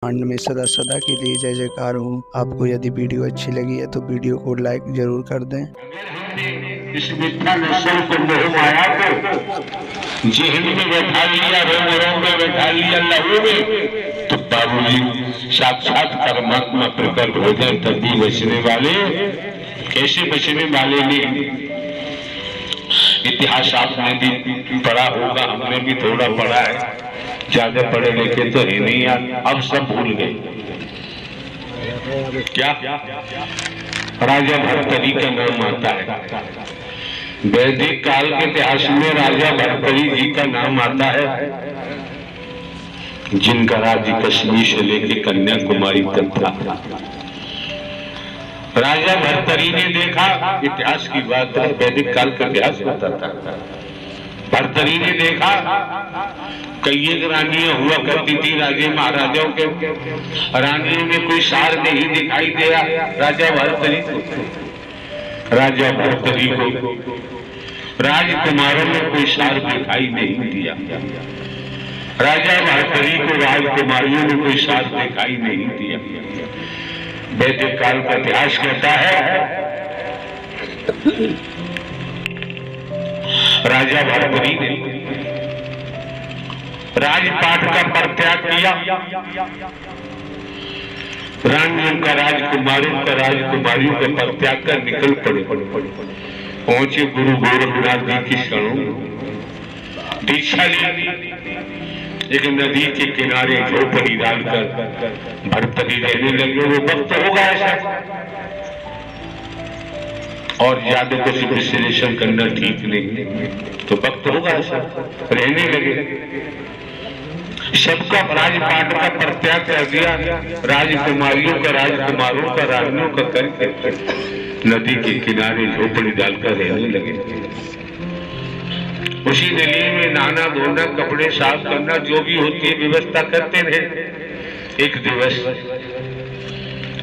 ब्रह्मांड में सदा सदा के लिए जय जयकार हो। आपको यदि वीडियो अच्छी लगी है तो वीडियो को लाइक जरूर कर दें। इस मिथ्या नस्ल को मोह माया को जेहन में बैठा लिया, रोम रोम में बैठा लिया, लहू में, तो बाबूजी साक्षात परमात्मा प्रकट हो जाए तभी बचने वाले। कैसे बचने वाले ने इतिहास आपने भी पढ़ा होगा, हमने भी थोड़ा पढ़ा है, ज्यादा पढ़े लिखे तो है नहीं यार, अब सब भूल गए। क्या राजा भर्तरी का नाम आता है वैदिक काल के इतिहास में, राजा भर्तरी जी का नाम आता है, जिनका राज्य कश्मीर से लेकर कन्याकुमारी तक था। राजा भर्तरी ने देखा, इतिहास की बात है, वैदिक काल का इतिहास बताता है। भर्तरी ने देखा कई एक रानियां हुआ करती थी राजे महाराजाओं के, रानियों में कोई सार नहीं दिखाई दिया राजा भर्तरी को। राजा भर्तरी को राजकुमारों में कोई सार दिखाई नहीं दिया। राजा भर्तरी को राजकुमारियों में कोई सार दिखाई नहीं दिया। वैदिक काल का इतिहास कहता है राजा भर्तरी ने राजपाट का परित्याग किया, रानियों का राजकुमारों का राजकुमारियों का परित्याग कर निकल पड़े। पहुंचे गुरु गोरखनाथ जी की शरणों, दीक्षा ली। एक नदी के किनारे झोपड़ी डालकर भर्तरी रहने लगे। वो वक्त होगा ऐसा, और ज्यादा कुछ विश्लेषण करना ठीक नहीं, तो वक्त होगा ऐसा, रहने लगे। सबका राजपाट का परित्याग कर दिया, राजकुमारियों का राजकुमारों का रानियों का करके नदी के किनारे झोपड़ी डालकर रहने लगे। उसी नली में नहाना धोना, कपड़े साफ करना, जो भी होती है व्यवस्था करते रहे। एक दिवस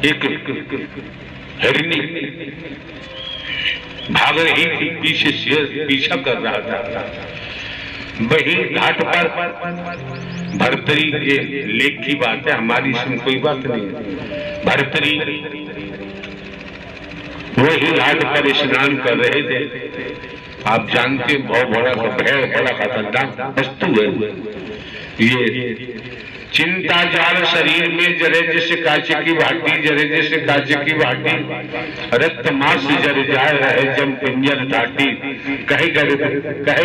एक हिरनी भाग रही थी, पीछे शेर पीछा कर रहा था। वही घाट पर भर्तरी के लेख की बात है, हमारी इसमें कोई बात नहीं है। भर्तरी वही घाट पर स्नान कर रहे थे। आप जानते हैं बहुत बड़ा खतरनाक वस्तु है ये। चिंता जाल शरीर में जरे जैसे कांच की भाटी, जरे जैसे कांच की भाटी, रक्त मांस जर जाए रहे जम पिंजर टाटी। कहे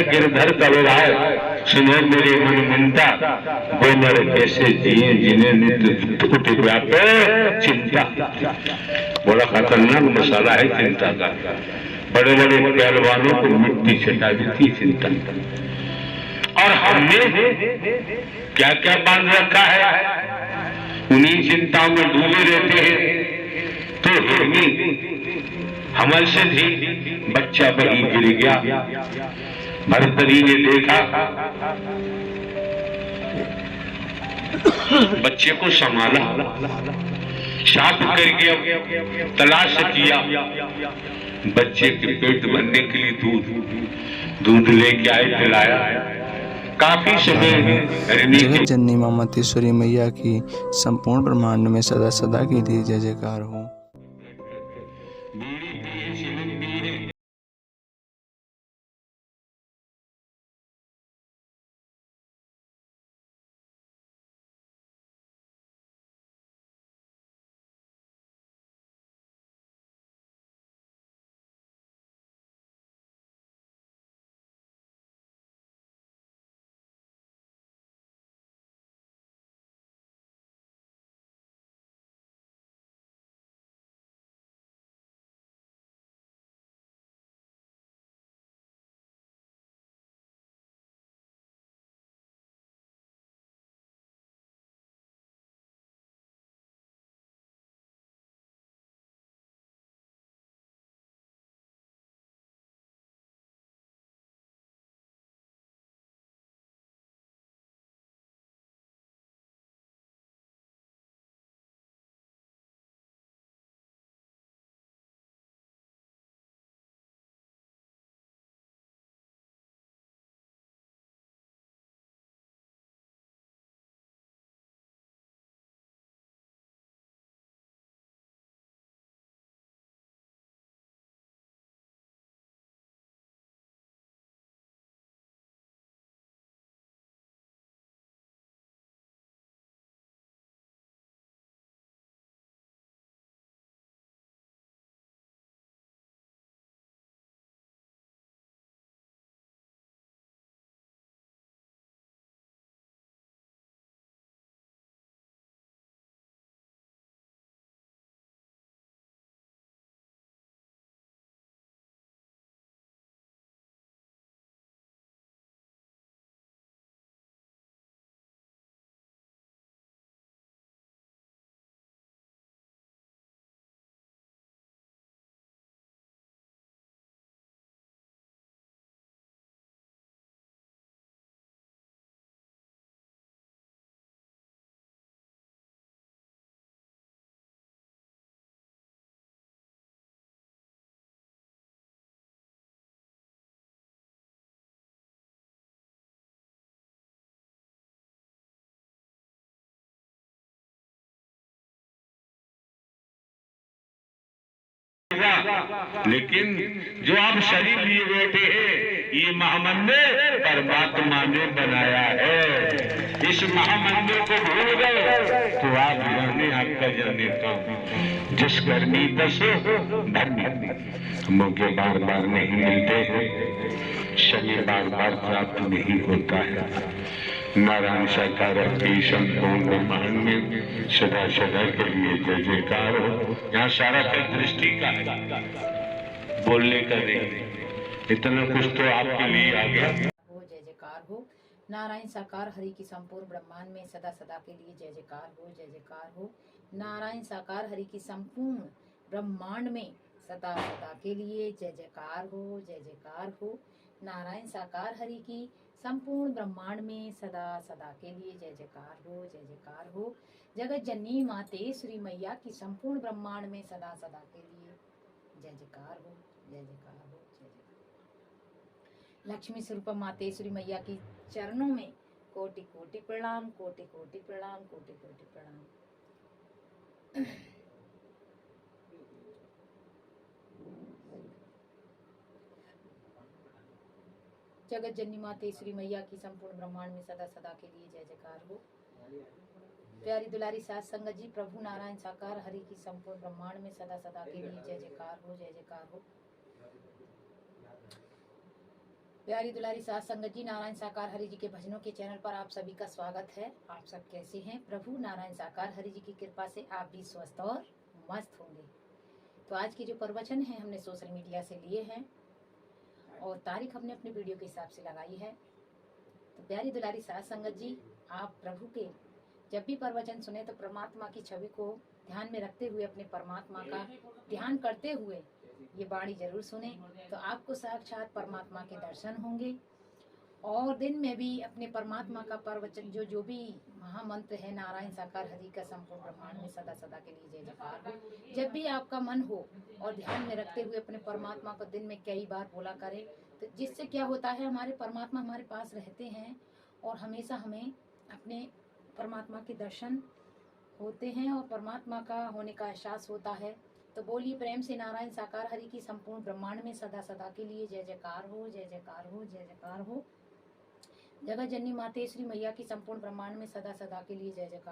गिरधर कबराए सुनो मेरे मन मिनता, वो नर कैसे जिए जिन्हें नित्य व्यापे चिंता। बड़ा खतरनाक मसाला है चिंता का। बड़े बड़े पहलवानों को मिट्टी छटा देती चिंता। और हमने क्या क्या बांध रखा है, उन्हीं चिंताओं में डूबे रहते हैं। तो हिरनी हमल से थी, बच्चा वहीं गिर गया। भर्तरी ने देखा, बच्चे को संभाला, साफ करके तलाश किया। बच्चे के पेट भरने के लिए दूध लेके आए, पिलाया। काफी समय जगत जननी मां मतेश्वरी मैया की संपूर्ण ब्रह्मांड में सदा सदा के लिए जय जयकार हो। होगा, लेकिन जो आप शरीर लिए बैठे हैं ये महामंदिर परमात्मा ने बनाया है। इस महामंदिर को भूल गए तो आप जाने आपका जाने तो जिस करनी तस मौके बार बार नहीं मिलते हैं, समय बार बार प्राप्त नहीं होता है। नारायण साकार की संपूर्ण ब्रह्मांड में सदा सदा के लिए जय जयकार हो। यहाँ सारा का दृष्टि का है, बोलने का नहीं, इतना कुछ तो आपके लिए आ गया। हो जय जयकार हो। नारायण साकार हरि की संपूर्ण ब्रह्मांड में सदा सदा के लिए जय जयकार हो, जय जयकार हो। नारायण साकार हरि की संपूर्ण ब्रह्मांड में सदा सदा के लिए जय जयकार हो, जय जयकार हो। नारायण साकार हरि की संपूर्ण ब्रह्मांड में सदा सदा के लिए जय जयकार हो, जय जयकार हो। जगत जननी मातेश्वरी मैया की संपूर्ण ब्रह्मांड में सदा सदा के लिए जय जयकार हो, जय जयकार हो, जय जयकार। लक्ष्मी स्वरूप मातेश्वरी मैया की चरणों में कोटि कोटि प्रणाम, कोटि कोटि प्रणाम, कोटि कोटि प्रणाम। जगत जननी मातेश्वरी मैया की संपूर्ण ब्रह्मांड में सदा सदा के लिए जय जयकार हो। प्यारी दुलारी साथ संगत जी, प्रभु नारायण साकार हरि की संपूर्ण ब्रह्मांड में सदा सदा के लिए जय जयकार हो, जय जयकार हो। प्यारी दुलारी साथ संगत जी, नारायण साकार हरि जी के भजनों के चैनल पर आप सभी का स्वागत है। आप सब कैसे हैं? प्रभु नारायण साकार हरि जी की कृपा से आप भी स्वस्थ और मस्त होंगे। तो आज के जो प्रवचन है हमने सोशल मीडिया से लिए हैं और तारीख हमने अपने वीडियो के हिसाब से लगाई है। तो प्यारी दुलारी साथ संगत जी, आप प्रभु के जब भी प्रवचन सुने तो परमात्मा की छवि को ध्यान में रखते हुए, अपने परमात्मा का ध्यान करते हुए ये वाणी जरूर सुने, तो आपको साक्षात परमात्मा के दर्शन होंगे। और दिन में भी अपने परमात्मा का प्रवचन जो भी महामंत्र है नारायण साकार हरि का संपूर्ण ब्रह्मांड में सदा सदा के लिए जय जयकार हो, जब भी आपका मन हो और ध्यान में रखते हुए अपने परमात्मा को दिन में कई बार बोला करें, तो जिससे क्या होता है, हमारे परमात्मा हमारे पास रहते हैं और हमेशा हमें अपने परमात्मा के दर्शन होते हैं और परमात्मा का होने का एहसास होता है। तो बोलिए प्रेम से नारायण साकार हरि की संपूर्ण ब्रह्मांड में सदा सदा के लिए जय जयकार हो, जय जयकार हो, जय जयकार हो। जगत जननी मातेश्वरी मैया की संपूर्ण ब्रह्मांड में सदा सदा के लिए जय जयकार।